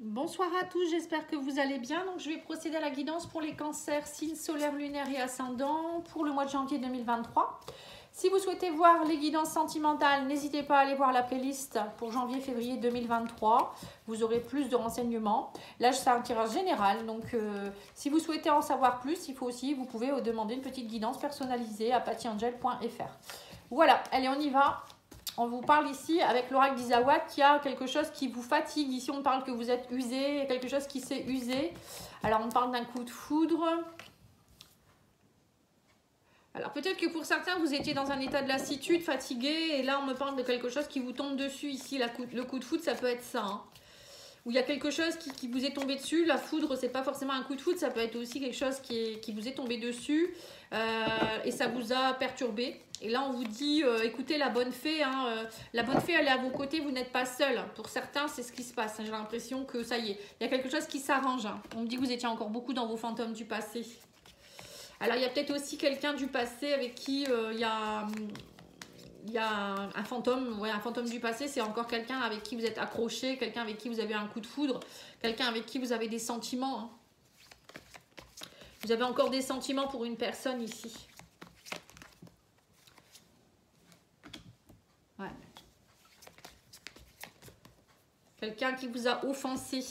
Bonsoir à tous, j'espère que vous allez bien. Donc, je vais procéder à la guidance pour les cancers, signes solaires, lunaires et ascendants pour le mois de janvier 2023. Si vous souhaitez voir les guidances sentimentales, n'hésitez pas à aller voir la playlist pour janvier-février 2023. Vous aurez plus de renseignements. Là, c'est un tirage général. Donc, si vous souhaitez en savoir plus, vous pouvez demander une petite guidance personnalisée à pattyangel.fr. Voilà, allez, on y va. On vous parle ici avec l'oracle d'Isawa qui a quelque chose qui vous fatigue. Ici, on parle que vous êtes usé, quelque chose qui s'est usé. Alors, on parle d'un coup de foudre. Alors, peut-être que pour certains, vous étiez dans un état de lassitude, fatigué. Et là, on me parle de quelque chose qui vous tombe dessus. Ici, le coup de foudre, ça peut être ça. Hein. Où il y a quelque chose qui vous est tombé dessus. La foudre, c'est pas forcément un coup de foudre. Ça peut être aussi quelque chose qui vous est tombé dessus. Et ça vous a perturbé. Et là, on vous dit, écoutez, la bonne fée, la bonne fée, elle est à vos côtés, vous n'êtes pas seul. Pour certains, c'est ce qui se passe. J'ai l'impression que ça y est, il y a quelque chose qui s'arrange. On me dit que vous étiez encore beaucoup dans vos fantômes du passé. Alors, il y a peut-être aussi quelqu'un du passé avec qui il y a un fantôme. Ouais, un fantôme du passé, c'est encore quelqu'un avec qui vous êtes accroché, quelqu'un avec qui vous avez un coup de foudre, quelqu'un avec qui vous avez des sentiments. Hein. Vous avez encore des sentiments pour une personne ici. Ouais. Quelqu'un qui vous a offensé.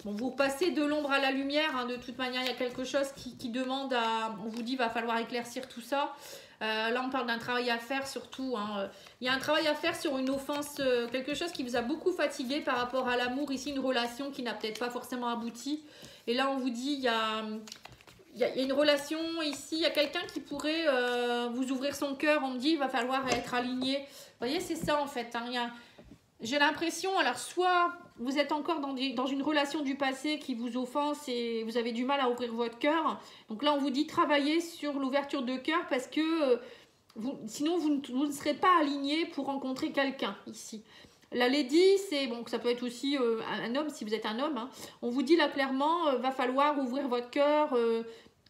Bon, vous passez de l'ombre à la lumière. Hein. De toute manière, il y a quelque chose qui demande à... On vous dit, il va falloir éclaircir tout ça. Là, on parle d'un travail à faire surtout. Hein. Il y a un travail à faire sur une offense, quelque chose qui vous a beaucoup fatigué par rapport à l'amour. Ici, une relation qui n'a peut-être pas forcément abouti. Et là, on vous dit, il y a une relation ici. Il y a quelqu'un qui pourrait vous ouvrir son cœur. On me dit, il va falloir être aligné. Vous voyez, c'est ça en fait. Hein. J'ai l'impression, alors soit vous êtes encore dans une relation du passé qui vous offense et vous avez du mal à ouvrir votre cœur. Donc là, on vous dit travailler sur l'ouverture de cœur parce que sinon, vous ne serez pas aligné pour rencontrer quelqu'un ici. La lady, c'est bon, ça peut être aussi un homme si vous êtes un homme. Hein. On vous dit là clairement, va falloir ouvrir votre cœur.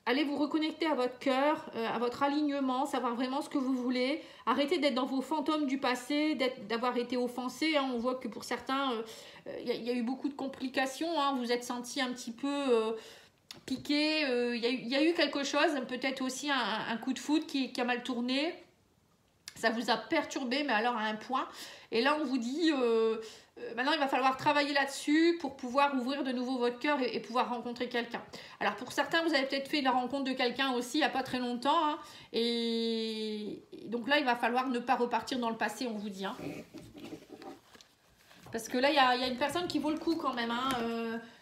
Allez vous reconnecter à votre cœur, à votre alignement, savoir vraiment ce que vous voulez. Arrêtez d'être dans vos fantômes du passé, d'avoir été offensé. Hein. On voit que pour certains, il y a eu beaucoup de complications. Hein. Vous vous êtes senti un petit peu piqué. Il y a eu quelque chose, peut-être aussi un coup de foudre qui a mal tourné. Ça vous a perturbé, mais alors à un point. Et là, on vous dit... maintenant, il va falloir travailler là-dessus pour pouvoir ouvrir de nouveau votre cœur et pouvoir rencontrer quelqu'un. Alors, pour certains, vous avez peut-être fait la rencontre de quelqu'un aussi il n'y a pas très longtemps. Hein, et donc là, il va falloir ne pas repartir dans le passé, on vous dit. Hein. Parce que là, il y a une personne qui vaut le coup quand même. Hein.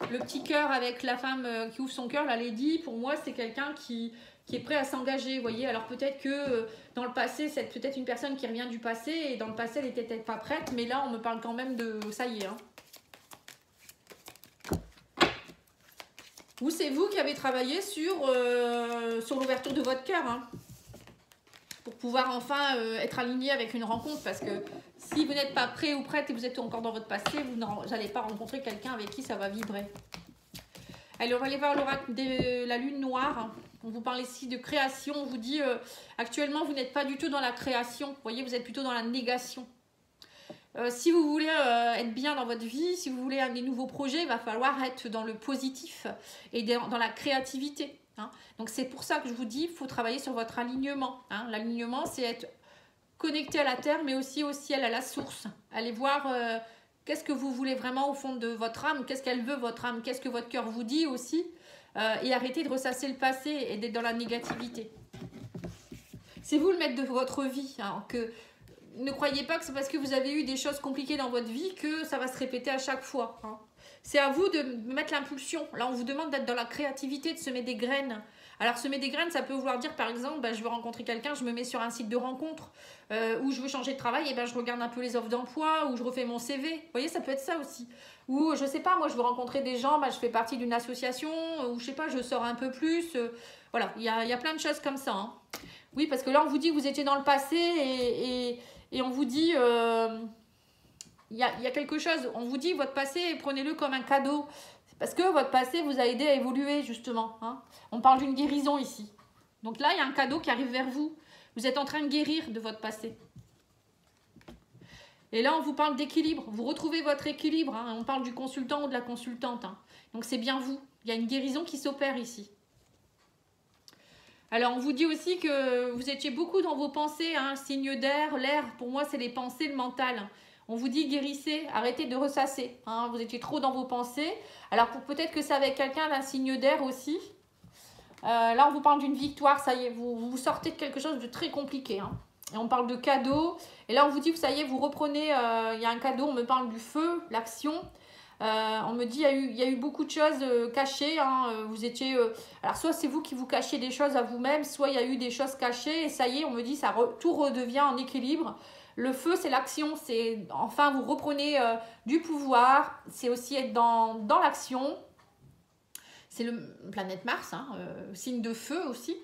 Le petit cœur avec la femme qui ouvre son cœur, la lady, pour moi, c'est quelqu'un qui est prêt à s'engager, vous voyez. Alors peut-être que dans le passé, c'est peut-être une personne qui revient du passé, et dans le passé, elle n'était peut-être pas prête, mais là, on me parle quand même de... Ça y est. Hein. Ou c'est vous qui avez travaillé sur l'ouverture de votre cœur, hein, pour pouvoir enfin être aligné avec une rencontre, parce que si vous n'êtes pas prêt ou prête et vous êtes encore dans votre passé, vous n'allez pas rencontrer quelqu'un avec qui ça va vibrer. Allez, on va aller voir l'oracle de la lune noire. On vous parle ici de création. On vous dit, actuellement, vous n'êtes pas du tout dans la création. Vous voyez, vous êtes plutôt dans la négation. Si vous voulez être bien dans votre vie, si vous voulez des nouveaux projets, il va falloir être dans le positif et dans la créativité. Hein. Donc, c'est pour ça que je vous dis, il faut travailler sur votre alignement. Hein. L'alignement, c'est être connecté à la terre, mais aussi au ciel, à la source. Allez voir... qu'est-ce que vous voulez vraiment au fond de votre âme? Qu'est-ce qu'elle veut, votre âme? Qu'est-ce que votre cœur vous dit aussi? Et arrêtez de ressasser le passé et d'être dans la négativité. C'est vous le maître de votre vie. Hein, ne croyez pas que c'est parce que vous avez eu des choses compliquées dans votre vie que ça va se répéter à chaque fois. Hein. C'est à vous de mettre l'impulsion. Là, on vous demande d'être dans la créativité, de semer des graines. Alors, semer des graines, ça peut vouloir dire, par exemple, je veux rencontrer quelqu'un, je me mets sur un site de rencontre, ou je veux changer de travail, et je regarde un peu les offres d'emploi, ou je refais mon CV. Vous voyez, ça peut être ça aussi. Ou, je sais pas, moi, je veux rencontrer des gens, je fais partie d'une association, ou je sais pas, je sors un peu plus. Voilà, il y a plein de choses comme ça. Hein. Oui, parce que là, on vous dit que vous étiez dans le passé, et on vous dit... il y a quelque chose, on vous dit votre passé, prenez-le comme un cadeau. Parce que votre passé vous a aidé à évoluer, justement. Hein. On parle d'une guérison ici. Donc là, il y a un cadeau qui arrive vers vous. Vous êtes en train de guérir de votre passé. Et là, on vous parle d'équilibre. Vous retrouvez votre équilibre. Hein. On parle du consultant ou de la consultante. Hein. Donc, c'est bien vous. Il y a une guérison qui s'opère ici. Alors, on vous dit aussi que vous étiez beaucoup dans vos pensées. Hein. Signe d'air, l'air, pour moi, c'est les pensées, le mental. On vous dit guérissez, arrêtez de ressasser. Hein. Vous étiez trop dans vos pensées. Alors, peut-être que c'est avec quelqu'un d'un signe d'air aussi. Là, on vous parle d'une victoire. Ça y est, vous sortez de quelque chose de très compliqué. Hein. Et on parle de cadeaux. Et là, on vous dit, ça y est, vous reprenez, il y a un cadeau, on me parle du feu, l'action. On me dit, il y a eu beaucoup de choses cachées. Hein, vous étiez... alors, soit c'est vous qui vous cachiez des choses à vous-même, soit il y a eu des choses cachées. Et ça y est, on me dit, tout redevient en équilibre. Le feu, c'est l'action. C'est enfin, vous reprenez du pouvoir. C'est aussi être dans l'action. C'est le planète Mars, hein, signe de feu aussi.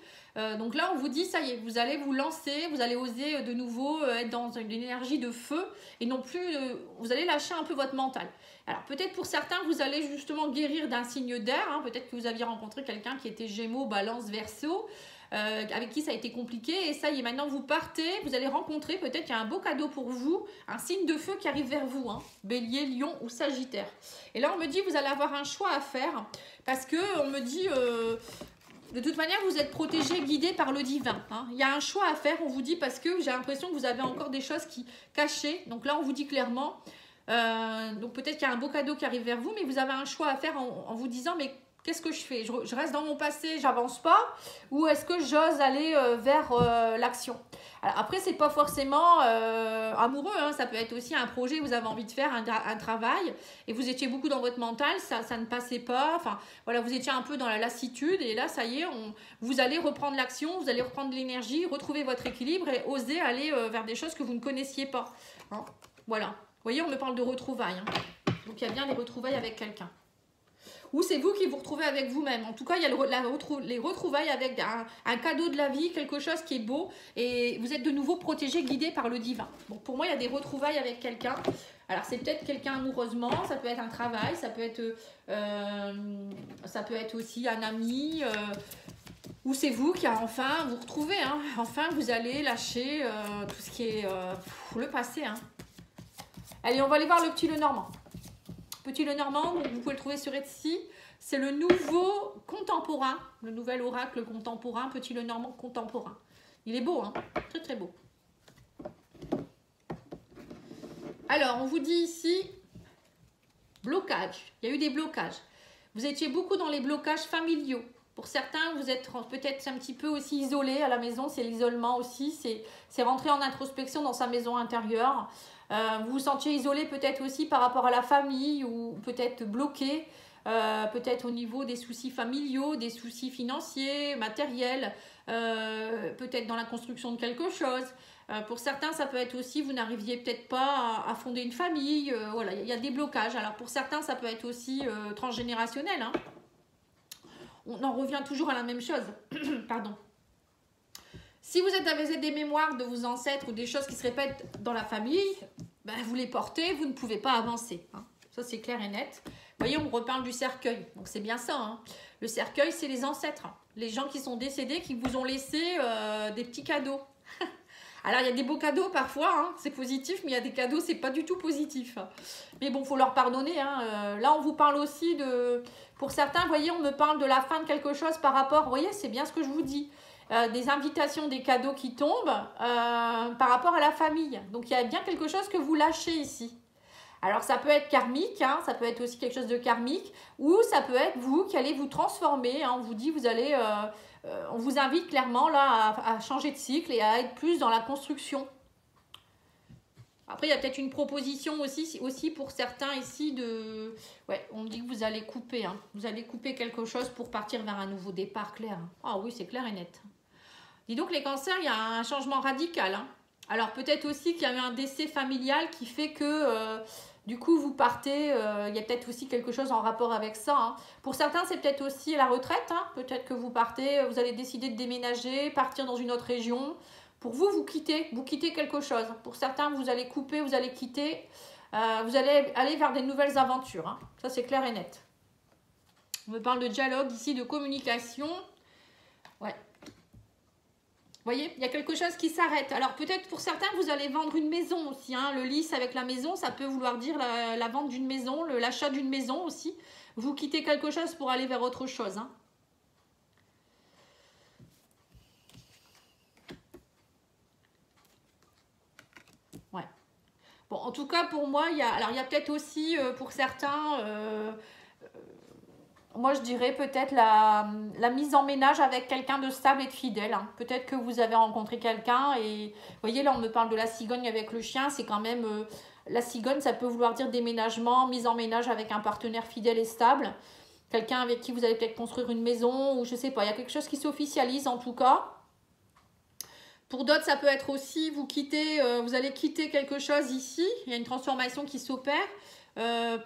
Donc là, on vous dit, ça y est, vous allez vous lancer, vous allez oser de nouveau être dans une énergie de feu et non plus, vous allez lâcher un peu votre mental. Alors peut-être pour certains, vous allez justement guérir d'un signe d'air. Hein, peut-être que vous aviez rencontré quelqu'un qui était Gémeaux, Balance, Verseau, avec qui ça a été compliqué. Et ça y est, maintenant vous partez, vous allez rencontrer, peut-être qu'il y a un beau cadeau pour vous, un signe de feu qui arrive vers vous, hein, Bélier, Lion ou Sagittaire. Et là, on me dit, vous allez avoir un choix à faire parce que on me dit... de toute manière, vous êtes protégé, guidé par le divin. Hein. Il y a un choix à faire, on vous dit, parce que j'ai l'impression que vous avez encore des choses qui cachées. Donc là, on vous dit clairement, donc peut-être qu'il y a un beau cadeau qui arrive vers vous, mais vous avez un choix à faire en vous disant, mais qu'est-ce que je fais? Je reste dans mon passé, j'avance pas, ou est-ce que j'ose aller vers l'action? Alors après, c'est pas forcément amoureux, hein, ça peut être aussi un projet, vous avez envie de faire un travail, et vous étiez beaucoup dans votre mental, ça ne passait pas, enfin voilà, vous étiez un peu dans la lassitude, et là, ça y est, vous allez reprendre l'action, vous allez reprendre l'énergie, retrouver votre équilibre, et oser aller vers des choses que vous ne connaissiez pas. Hein. Voilà, vous voyez, on me parle de retrouvailles, hein. Donc il y a bien les retrouvailles avec quelqu'un. Ou c'est vous qui vous retrouvez avec vous-même. En tout cas, il y a les retrouvailles avec un cadeau de la vie, quelque chose qui est beau. Et vous êtes de nouveau protégé, guidé par le divin. Donc pour moi, il y a des retrouvailles avec quelqu'un. Alors c'est peut-être quelqu'un amoureusement, ça peut être un travail, ça peut être aussi un ami. Ou c'est vous qui enfin vous retrouvez. Hein. Enfin, vous allez lâcher tout ce qui est le passé. Hein. Allez, on va aller voir le petit Lenormand. Petit Lenormand, vous pouvez le trouver sur Etsy. C'est le nouveau contemporain, le nouvel oracle contemporain, Petit Lenormand contemporain. Il est beau, hein, très très beau. Alors, on vous dit ici, blocage. Il y a eu des blocages. Vous étiez beaucoup dans les blocages familiaux. Pour certains, vous êtes peut-être un petit peu aussi isolé à la maison. C'est l'isolement aussi. C'est rentrer en introspection dans sa maison intérieure. Vous vous sentiez isolé peut-être aussi par rapport à la famille ou peut-être bloqué, peut-être au niveau des soucis familiaux, des soucis financiers, matériels, peut-être dans la construction de quelque chose. Pour certains, ça peut être aussi, vous n'arriviez peut-être pas à fonder une famille. Voilà, il y a des blocages. Alors pour certains, ça peut être aussi transgénérationnel. Hein. On en revient toujours à la même chose. Pardon. Si vous avez des mémoires de vos ancêtres ou des choses qui se répètent dans la famille, ben vous les portez, vous ne pouvez pas avancer. Hein. Ça, c'est clair et net. Vous voyez, on reparle du cercueil. Donc, c'est bien ça. Hein. Le cercueil, c'est les ancêtres. Les gens qui sont décédés, qui vous ont laissé des petits cadeaux. Alors, il y a des beaux cadeaux parfois, hein, c'est positif, mais il y a des cadeaux, c'est pas du tout positif. Mais bon, il faut leur pardonner. Hein. Là, on vous parle aussi de... Pour certains, vous voyez, on me parle de la fin de quelque chose par rapport... Vous voyez, c'est bien ce que je vous dis. Des invitations, des cadeaux qui tombent par rapport à la famille. Donc, il y a bien quelque chose que vous lâchez ici. Alors, ça peut être karmique, hein, ça peut être aussi quelque chose de karmique, ou ça peut être vous qui allez vous transformer. Hein, on vous dit, vous allez... on vous invite clairement là à changer de cycle et à être plus dans la construction. Après, il y a peut-être une proposition aussi pour certains ici de... Ouais, on me dit que vous allez couper. Hein. Vous allez couper quelque chose pour partir vers un nouveau départ clair. Ah oui, c'est clair et net. Dis donc, les cancers, il y a un changement radical. Hein. Alors, peut-être aussi qu'il y a eu un décès familial qui fait que... du coup, vous partez, il y a peut-être aussi quelque chose en rapport avec ça. Hein. Pour certains, c'est peut-être aussi la retraite. Hein. Peut-être que vous partez, vous allez décider de déménager, partir dans une autre région. Pour vous, vous quittez quelque chose. Pour certains, vous allez couper, vous allez quitter. Vous allez aller vers des nouvelles aventures. Hein. Ça, c'est clair et net. On me parle de dialogue ici, de communication. Ouais. voyez, il y a quelque chose qui s'arrête. Alors peut-être pour certains, vous allez vendre une maison aussi. Hein. Le lys avec la maison, ça peut vouloir dire la vente d'une maison, l'achat d'une maison aussi. Vous quittez quelque chose pour aller vers autre chose. Hein. Ouais. Bon, en tout cas, pour moi, il y a peut-être aussi, pour certains, moi je dirais peut-être la mise en ménage avec quelqu'un de stable et de fidèle. Hein. Peut-être que vous avez rencontré quelqu'un et, vous voyez, là on me parle de la cigogne avec le chien, c'est quand même, la cigogne, ça peut vouloir dire déménagement, mise en ménage avec un partenaire fidèle et stable. Quelqu'un avec qui vous allez peut-être construire une maison, ou je sais pas, il y a quelque chose qui s'officialise en tout cas. Pour d'autres, ça peut être aussi, vous allez quitter quelque chose ici, il y a une transformation qui s'opère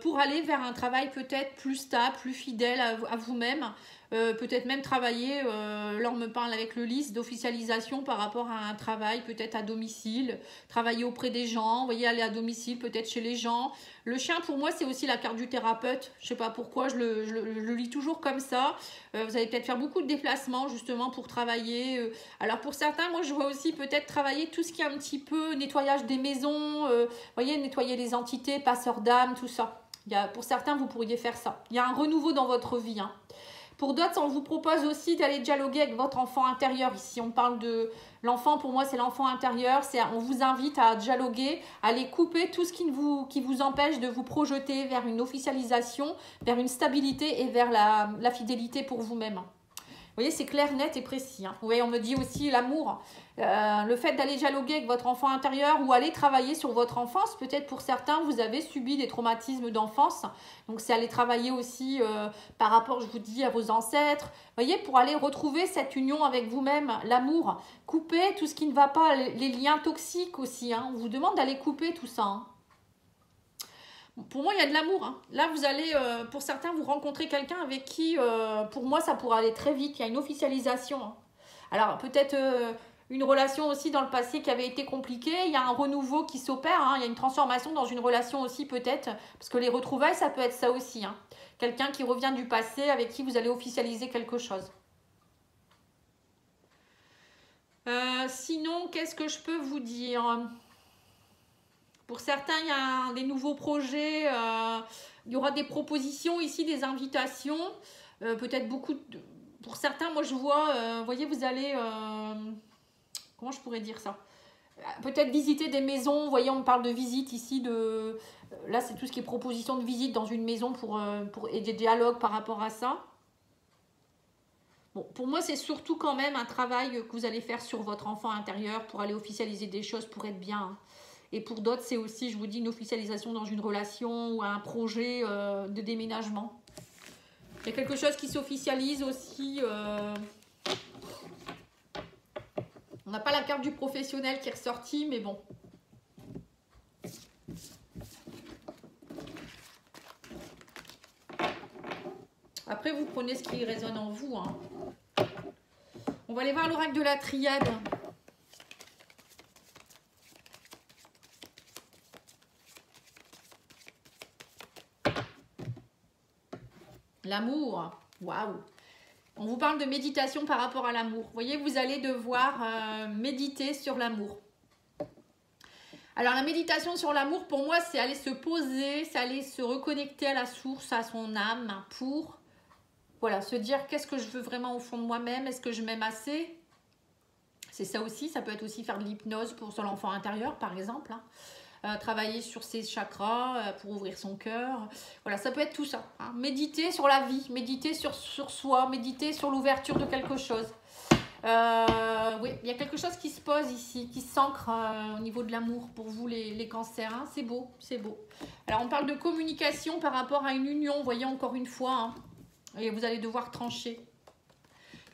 pour aller vers un travail peut-être plus stable, plus fidèle à vous-même. Peut-être même travailler, là on me parle avec le lys d'officialisation par rapport à un travail peut-être à domicile, travailler auprès des gens, vous voyez, aller à domicile peut-être chez les gens. Le chien pour moi c'est aussi la carte du thérapeute, je sais pas pourquoi, je le lis toujours comme ça. Vous allez peut-être faire beaucoup de déplacements justement pour travailler. Alors pour certains, moi je vois aussi peut-être travailler tout ce qui est un petit peu nettoyage des maisons, vous voyez, nettoyer les entités, passeurs d'âme, tout ça. Pour certains, vous pourriez faire ça. Il y a un renouveau dans votre vie, hein. Pour d'autres, on vous propose aussi d'aller dialoguer avec votre enfant intérieur. Ici, on parle de l'enfant, pour moi, c'est l'enfant intérieur. On vous invite à dialoguer, à aller couper tout ce qui vous empêche de vous projeter vers une officialisation, vers une stabilité et vers la fidélité pour vous-même. Vous voyez, c'est clair, net et précis. Hein. Vous voyez, on me dit aussi l'amour. Le fait d'aller dialoguer avec votre enfant intérieur ou aller travailler sur votre enfance. Peut-être pour certains, vous avez subi des traumatismes d'enfance. Donc, c'est aller travailler aussi par rapport, je vous dis, à vos ancêtres. Vous voyez, pour aller retrouver cette union avec vous-même, l'amour. Couper tout ce qui ne va pas, les liens toxiques aussi. Hein. On vous demande d'aller couper tout ça. Hein. Pour moi, il y a de l'amour. Hein. Là, vous allez, pour certains, vous rencontrez quelqu'un avec qui, pour moi, ça pourra aller très vite. Il y a une officialisation. Hein. Alors, peut-être une relation aussi dans le passé qui avait été compliquée. Il y a un renouveau qui s'opère. Hein. Il y a une transformation dans une relation aussi, peut-être. Parce que les retrouvailles, ça peut être ça aussi. Hein. Quelqu'un qui revient du passé avec qui vous allez officialiser quelque chose. Sinon, qu'est-ce que je peux vous dire ? Pour certains, il y a des nouveaux projets, il y aura des propositions ici, des invitations, peut-être beaucoup, pour certains, moi je vois, vous voyez, vous allez, comment je pourrais dire ça ? Peut-être visiter des maisons, vous voyez, on parle de visite ici, là c'est tout ce qui est proposition de visite dans une maison et des dialogues par rapport à ça. Bon, pour moi, c'est surtout quand même un travail que vous allez faire sur votre enfant intérieur pour aller officialiser des choses, pour être bien, hein. Et pour d'autres, c'est aussi, je vous dis, une officialisation dans une relation ou un projet de déménagement. Il y a quelque chose qui s'officialise aussi. On n'a pas la carte du professionnel qui est ressortie, mais bon. Après, vous prenez ce qui résonne en vous. Hein. On va aller voir l'oracle de la triade. L'amour, waouh! On vous parle de méditation par rapport à l'amour. Vous voyez, vous allez devoir méditer sur l'amour. Alors, la méditation sur l'amour, pour moi, c'est aller se poser, c'est aller se reconnecter à la source, à son âme, pour voilà, se dire qu'est-ce que je veux vraiment au fond de moi-même, est-ce que je m'aime assez? C'est ça aussi, ça peut être aussi faire de l'hypnose sur l'enfant intérieur, par exemple, hein. Travailler sur ses chakras pour ouvrir son cœur. Voilà, ça peut être tout ça. Hein. Méditer sur la vie, méditer sur soi, méditer sur l'ouverture de quelque chose. Oui, il y a quelque chose qui se pose ici, qui s'ancre au niveau de l'amour pour vous les cancers. Hein. C'est beau, c'est beau. Alors, on parle de communication par rapport à une union, vous voyez, encore une fois. Hein. Et vous allez devoir trancher.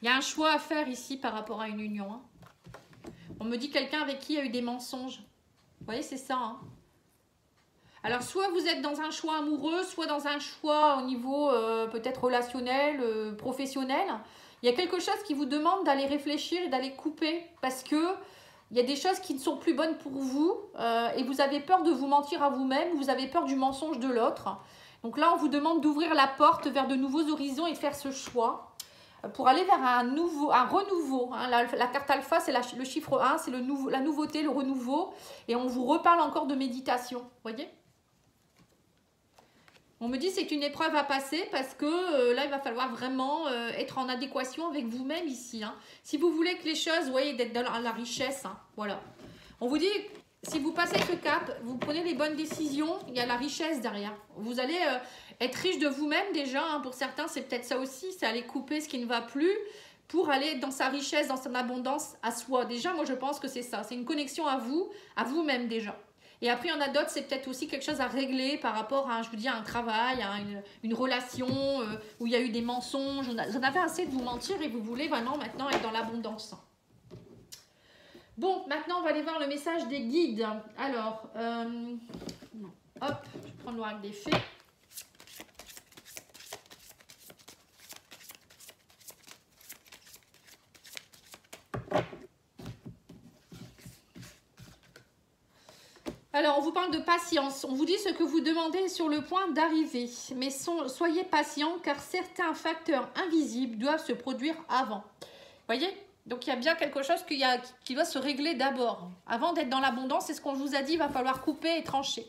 Il y a un choix à faire ici par rapport à une union. Hein. On me dit quelqu'un avec qui il y a eu des mensonges. Vous voyez, c'est ça. Hein. Alors, soit vous êtes dans un choix amoureux, soit dans un choix au niveau peut-être relationnel, professionnel. Il y a quelque chose qui vous demande d'aller réfléchir et d'aller couper parce que il y a des choses qui ne sont plus bonnes pour vous et vous avez peur de vous mentir à vous-même, vous avez peur du mensonge de l'autre. Donc là, on vous demande d'ouvrir la porte vers de nouveaux horizons et de faire ce choix. pour aller vers un renouveau. Hein. La carte alpha, c'est le chiffre 1, c'est la nouveauté, le renouveau. Et on vous reparle encore de méditation, vous voyez? On me dit c'est une épreuve à passer parce que là, il va falloir vraiment être en adéquation avec vous-même ici. Hein. Si vous voulez que les choses, vous voyez, d'être dans la richesse, hein, voilà. On vous dit, si vous passez ce cap, vous prenez les bonnes décisions, il y a la richesse derrière. Vous allez être riche de vous-même déjà. Hein. Pour certains, c'est peut-être ça aussi, c'est aller couper ce qui ne va plus pour aller dans sa richesse, dans son abondance à soi. Déjà, moi, je pense que c'est ça. C'est une connexion à vous, à vous-même déjà. Et après, il y en a d'autres, c'est peut-être aussi quelque chose à régler par rapport à, je vous dis, à un travail, à une relation où il y a eu des mensonges. Vous en avez assez de vous mentir et vous voulez vraiment maintenant être dans l'abondance. Bon, maintenant, on va aller voir le message des guides. Alors, hop, je prends l'oracle des fées. Alors, on vous parle de patience. On vous dit ce que vous demandez est sur le point d'arriver. Mais soyez patient car certains facteurs invisibles doivent se produire avant. Voyez? Donc, il y a bien quelque chose qui doit se régler d'abord. Avant d'être dans l'abondance, c'est ce qu'on vous a dit, il va falloir couper et trancher.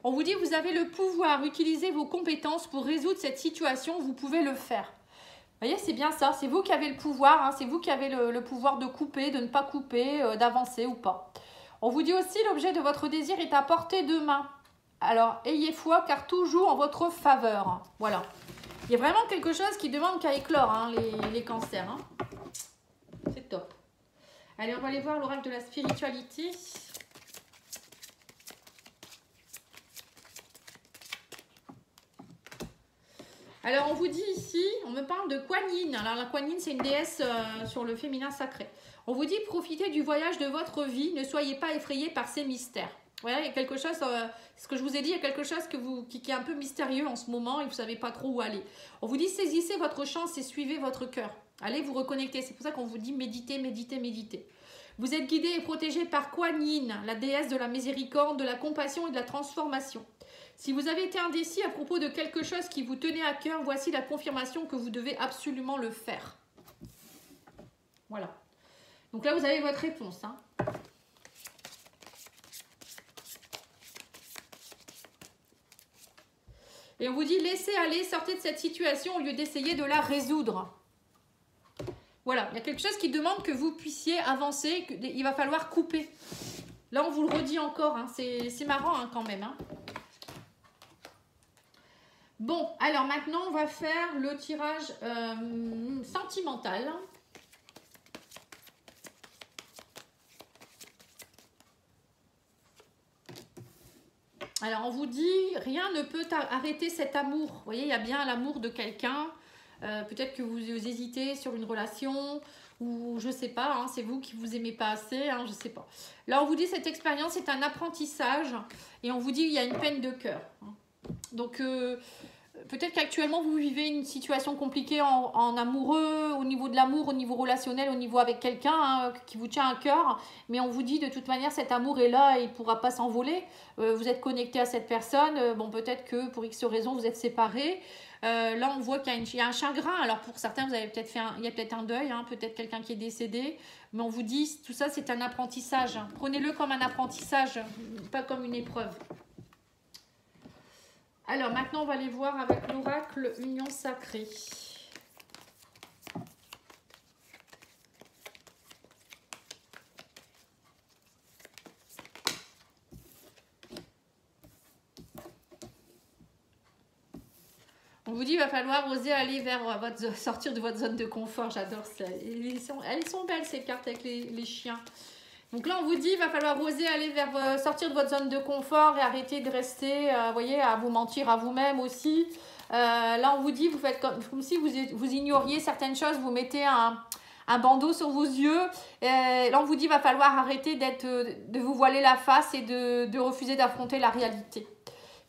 On vous dit, vous avez le pouvoir, utilisez vos compétences pour résoudre cette situation, vous pouvez le faire. Vous voyez, c'est bien ça, c'est vous qui avez le pouvoir, hein, c'est vous qui avez le pouvoir de couper, de ne pas couper, d'avancer ou pas. On vous dit aussi, l'objet de votre désir est à portée de main. Alors, ayez foi car tout joue en votre faveur. Voilà. Il y a vraiment quelque chose qui demande qu'à éclore, hein, les cancers. Hein. C'est top. Allez, on va aller voir l'oracle de la spiritualité. Alors, on vous dit ici, on me parle de Kuan Yin. Alors, la Kuan Yin, c'est une déesse sur le féminin sacré. On vous dit, profitez du voyage de votre vie, ne soyez pas effrayés par ces mystères. Voilà, il y a quelque chose, ce que je vous ai dit, il y a quelque chose qui est un peu mystérieux en ce moment et vous ne savez pas trop où aller. On vous dit, saisissez votre chance et suivez votre cœur. Allez vous reconnecter, c'est pour ça qu'on vous dit méditez, méditez, méditez. Vous êtes guidés et protégés par Kuan Yin, la déesse de la miséricorde, de la compassion et de la transformation. Si vous avez été indécis à propos de quelque chose qui vous tenait à cœur, voici la confirmation que vous devez absolument le faire. Voilà. Donc là, vous avez votre réponse. Hein. Et on vous dit, laissez aller, sortez de cette situation au lieu d'essayer de la résoudre. Voilà, il y a quelque chose qui demande que vous puissiez avancer, il va falloir couper. Là, on vous le redit encore, hein. C'est marrant hein, quand même. Hein. Bon, alors maintenant, on va faire le tirage sentimental. Alors, on vous dit, rien ne peut arrêter cet amour. Vous voyez, il y a bien l'amour de quelqu'un. Peut-être que vous hésitez sur une relation ou je ne sais pas, hein, c'est vous qui vous aimez pas assez, hein, je ne sais pas. Là, on vous dit, cette expérience est un apprentissage et on vous dit, il y a une peine de cœur. Donc, peut-être qu'actuellement, vous vivez une situation compliquée en amoureux, au niveau de l'amour, au niveau relationnel, au niveau avec quelqu'un hein, qui vous tient à cœur. Mais on vous dit, de toute manière, cet amour est là et il ne pourra pas s'envoler. Vous êtes connecté à cette personne. Bon, peut-être que pour X raisons, vous êtes séparés. Là, on voit qu'il y a un chagrin. Alors, pour certains, vous avez peut-être il y a peut-être un deuil, hein, peut-être quelqu'un qui est décédé. Mais on vous dit, tout ça, c'est un apprentissage. Prenez-le comme un apprentissage, pas comme une épreuve. Alors, maintenant, on va aller voir avec l'oracle Union Sacrée. On vous dit, il va falloir oser aller vers sortir de votre zone de confort. J'adore ça. Elles sont belles, ces cartes avec les chiens. Donc là, on vous dit, il va falloir oser aller sortir de votre zone de confort et arrêter de rester, voyez, à vous mentir à vous-même aussi. Là, on vous dit, vous faites comme si vous ignoriez certaines choses, vous mettez un bandeau sur vos yeux. Là, on vous dit, il va falloir arrêter de vous voiler la face et de refuser d'affronter la réalité.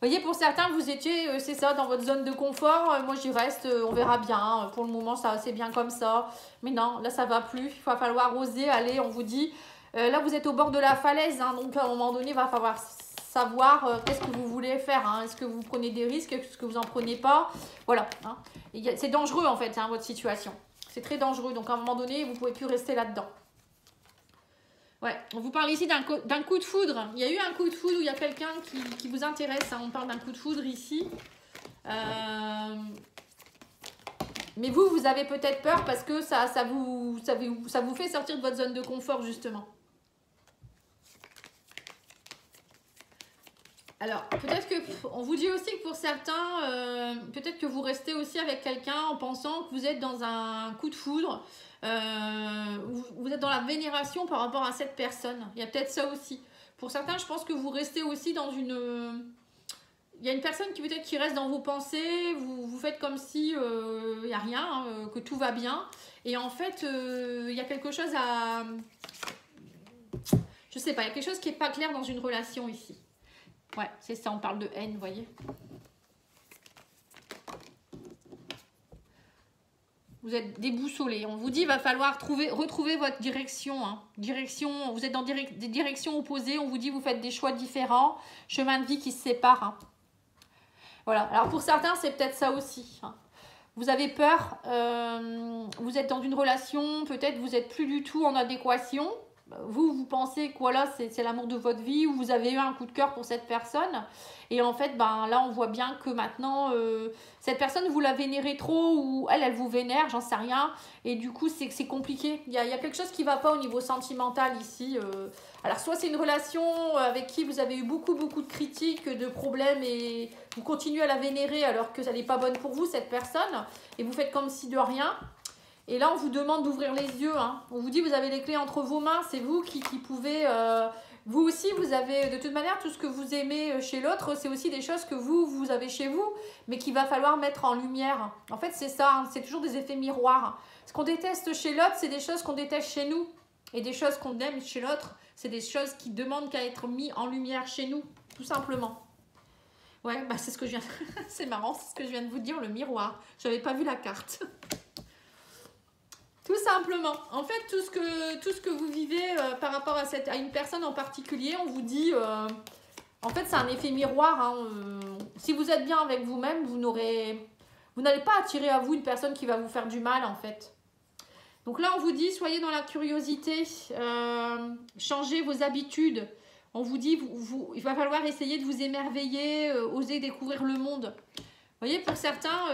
Vous voyez, pour certains, vous étiez, c'est ça, dans votre zone de confort. Moi, j'y reste, on verra bien. Pour le moment, ça c'est bien comme ça. Mais non, là, ça va plus. Il va falloir oser aller, on vous dit. Là, vous êtes au bord de la falaise. Hein, donc, à un moment donné, il va falloir savoir qu'est-ce que vous voulez faire. Hein. Est-ce que vous prenez des risques? Est-ce que vous n'en prenez pas? Voilà. Hein. C'est dangereux, en fait, hein, votre situation. C'est très dangereux. Donc, à un moment donné, vous ne pouvez plus rester là-dedans. Ouais, on vous parle ici d'un coup de foudre. Il y a eu un coup de foudre où il y a quelqu'un qui vous intéresse. Hein. On parle d'un coup de foudre ici. Mais vous avez peut-être peur parce que ça vous fait sortir de votre zone de confort, justement. Alors, peut-être que, on vous dit aussi que pour certains, peut-être que vous restez aussi avec quelqu'un en pensant que vous êtes dans un coup de foudre, vous êtes dans la vénération par rapport à cette personne. Il y a peut-être ça aussi. Pour certains, je pense que vous restez aussi dans une... Il y a une personne qui peut-être qui reste dans vos pensées, vous faites comme si il n'y a rien, hein, que tout va bien. Et en fait, il y a quelque chose à... Je sais pas, il y a quelque chose qui n'est pas clair dans une relation ici. Ouais, c'est ça, on parle de haine, vous voyez. Vous êtes déboussolé. On vous dit qu'il va falloir retrouver votre direction. Hein. Vous êtes dans des directions opposées. On vous dit que vous faites des choix différents. Chemin de vie qui se séparent. Hein. Voilà. Alors pour certains, c'est peut-être ça aussi. Hein. Vous avez peur. Vous êtes dans une relation. Peut-être vous n'êtes plus du tout en adéquation. Vous pensez que voilà, c'est l'amour de votre vie, ou vous avez eu un coup de cœur pour cette personne. Et en fait, ben, là, on voit bien que maintenant, cette personne, vous la vénérez trop, ou elle vous vénère, j'en sais rien. Et du coup, c'est compliqué. Il y a quelque chose qui ne va pas au niveau sentimental ici. Alors, soit c'est une relation avec qui vous avez eu beaucoup de critiques, de problèmes, et vous continuez à la vénérer alors que ça n'est pas bonne pour vous, cette personne. Et vous faites comme si de rien. Et là, on vous demande d'ouvrir les yeux. Hein. On vous dit, vous avez les clés entre vos mains. C'est vous qui pouvez... vous aussi, vous avez... De toute manière, tout ce que vous aimez chez l'autre, c'est aussi des choses que vous avez chez vous, mais qu'il va falloir mettre en lumière. En fait, c'est ça. Hein. C'est toujours des effets miroirs. Ce qu'on déteste chez l'autre, c'est des choses qu'on déteste chez nous. Et des choses qu'on aime chez l'autre, c'est des choses qui demandent qu'à être mis en lumière chez nous. Tout simplement. Ouais, bah c'est ce que je viens... c'est marrant, c'est ce que je viens de vous dire, le miroir. Je n'avais pas vu la carte. Tout simplement. En fait, tout ce que vous vivez par rapport à une personne en particulier, on vous dit... en fait, c'est un effet miroir. Hein, si vous êtes bien avec vous-même, vous n'allez pas attirer à vous une personne qui va vous faire du mal, en fait. Donc là, on vous dit, soyez dans la curiosité. Changez vos habitudes. On vous dit, il va falloir essayer de vous émerveiller, oser découvrir le monde. Vous voyez, pour certains...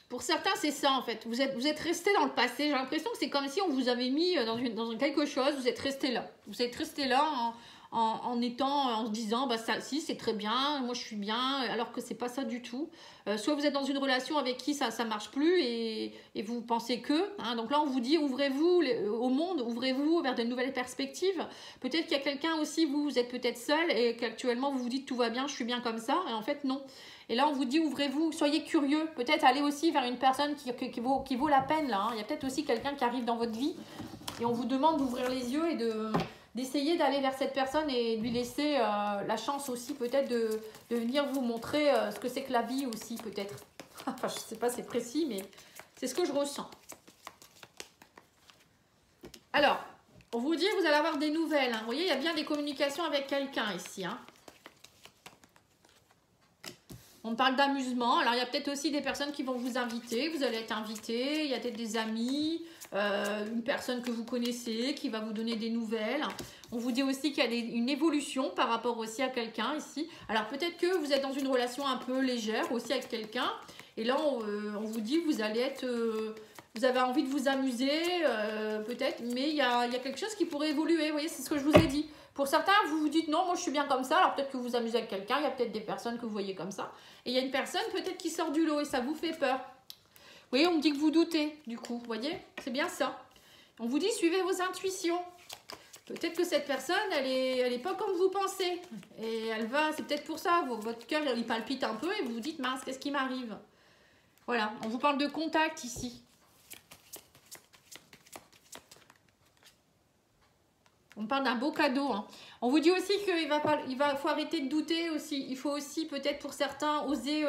Pour certains, c'est ça en fait. Vous êtes resté dans le passé. J'ai l'impression que c'est comme si on vous avait mis dans quelque chose. Vous êtes resté là. Vous êtes resté là en se disant, bah ça, si c'est très bien, moi je suis bien, alors que c'est pas ça du tout. Soit vous êtes dans une relation avec qui ça marche plus et vous pensez que. Hein, donc là, on vous dit, ouvrez-vous au monde, ouvrez-vous vers de nouvelles perspectives. Peut-être qu'il y a quelqu'un aussi, vous êtes peut-être seul et qu'actuellement vous vous dites tout va bien, je suis bien comme ça. Et en fait, non. Et là, on vous dit, ouvrez-vous, soyez curieux. Peut-être allez aussi vers une personne qui vaut la peine. Là, hein. Il y a peut-être aussi quelqu'un qui arrive dans votre vie. Et on vous demande d'ouvrir les yeux et d'essayer d'aller vers cette personne et de lui laisser la chance aussi peut-être de venir vous montrer ce que c'est que la vie aussi peut-être. Enfin, je ne sais pas, c'est précis, mais c'est ce que je ressens. Alors, on vous dit, vous allez avoir des nouvelles. Hein. Vous voyez, il y a bien des communications avec quelqu'un ici. Hein. On parle d'amusement. Alors, il y a peut-être aussi des personnes qui vont vous inviter. Vous allez être invité. Il y a peut-être des amis, une personne que vous connaissez qui va vous donner des nouvelles. On vous dit aussi qu'il y a une évolution par rapport aussi à quelqu'un ici. Alors, peut-être que vous êtes dans une relation un peu légère aussi avec quelqu'un. Et là, on vous dit vous allez être... vous avez envie de vous amuser, peut-être. Mais il y a quelque chose qui pourrait évoluer. Vous voyez, c'est ce que je vous ai dit. Pour certains, vous vous dites non, moi je suis bien comme ça. Alors peut-être que vous vous amusez avec quelqu'un. Il y a peut-être des personnes que vous voyez comme ça. Et il y a une personne peut-être qui sort du lot et ça vous fait peur. Vous voyez, on me dit que vous doutez du coup. Vous voyez, c'est bien ça. On vous dit suivez vos intuitions. Peut-être que cette personne, elle est pas comme vous pensez. Et elle va, c'est peut-être pour ça. Votre cœur, il palpite un peu et vous vous dites mince, qu'est-ce qui m'arrive? Voilà, on vous parle de contact ici. On parle d'un beau cadeau. Hein. On vous dit aussi qu'il faut arrêter de douter aussi. Il faut aussi peut-être pour certains oser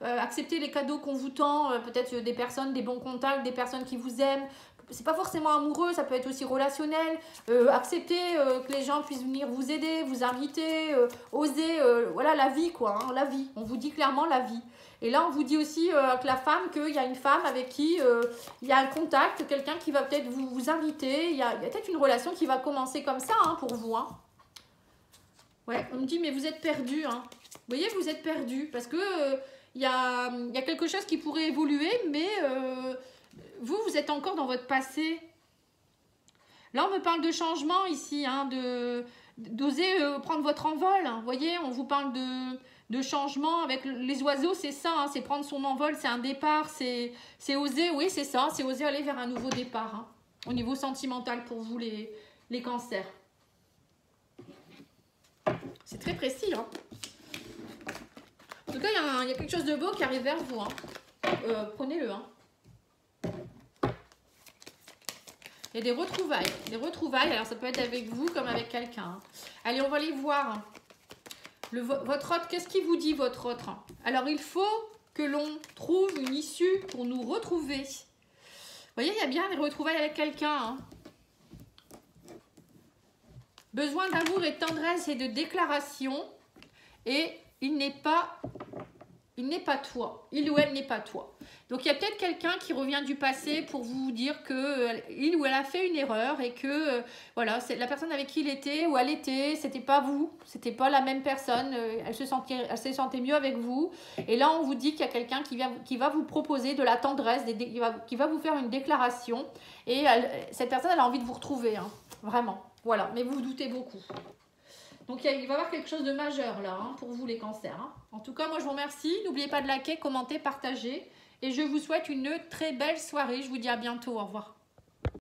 accepter les cadeaux qu'on vous tend. Peut-être des personnes, des bons contacts, des personnes qui vous aiment. c'est pas forcément amoureux, ça peut être aussi relationnel. Accepter que les gens puissent venir vous aider, vous inviter, oser, voilà la vie quoi, hein, la vie. On vous dit clairement la vie. Et là, on vous dit aussi que la femme, qu'il y a une femme avec qui il y a un contact, quelqu'un qui va peut-être vous inviter. Il y a peut-être une relation qui va commencer comme ça hein, pour vous. Hein. Ouais, on me dit, mais vous êtes perdu. Hein. Vous voyez, vous êtes perdu parce que il y a quelque chose qui pourrait évoluer, mais vous êtes encore dans votre passé. Là, on me parle de changement ici, hein, d'oser prendre votre envol. Hein. Vous voyez, on vous parle de changement avec les oiseaux, c'est ça, hein, c'est prendre son envol, c'est un départ, c'est oser, oui, c'est ça, c'est oser aller vers un nouveau départ, hein, au niveau sentimental pour vous, les cancers. C'est très précis, hein. En tout cas, il y a quelque chose de beau qui arrive vers vous, hein. Prenez-le, hein. Il y a des retrouvailles, alors ça peut être avec vous comme avec quelqu'un. Hein. Allez, on va les voir. Votre autre, qu'est-ce qu'il vous dit, votre autre? Alors, il faut que l'on trouve une issue pour nous retrouver. Vous voyez, il y a bien des retrouvailles avec quelqu'un. Hein. Besoin d'amour et de tendresse et de déclaration. Et il n'est pas toi. Il ou elle n'est pas toi. Donc, il y a peut-être quelqu'un qui revient du passé pour vous dire qu'il ou elle a fait une erreur et que voilà, c'est la personne avec qui il était ou elle était, c'était pas vous, c'était pas la même personne, elle se sentait mieux avec vous. Et là, on vous dit qu'il y a quelqu'un qui va vous proposer de la tendresse, qui va vous faire une déclaration. Et cette personne, elle a envie de vous retrouver, hein, vraiment. Voilà, mais vous vous doutez beaucoup. Donc, il va y avoir quelque chose de majeur là, hein, pour vous les cancers. Hein. En tout cas, moi, je vous remercie. N'oubliez pas de liker, commenter, partager. Et je vous souhaite une très belle soirée. Je vous dis à bientôt. Au revoir.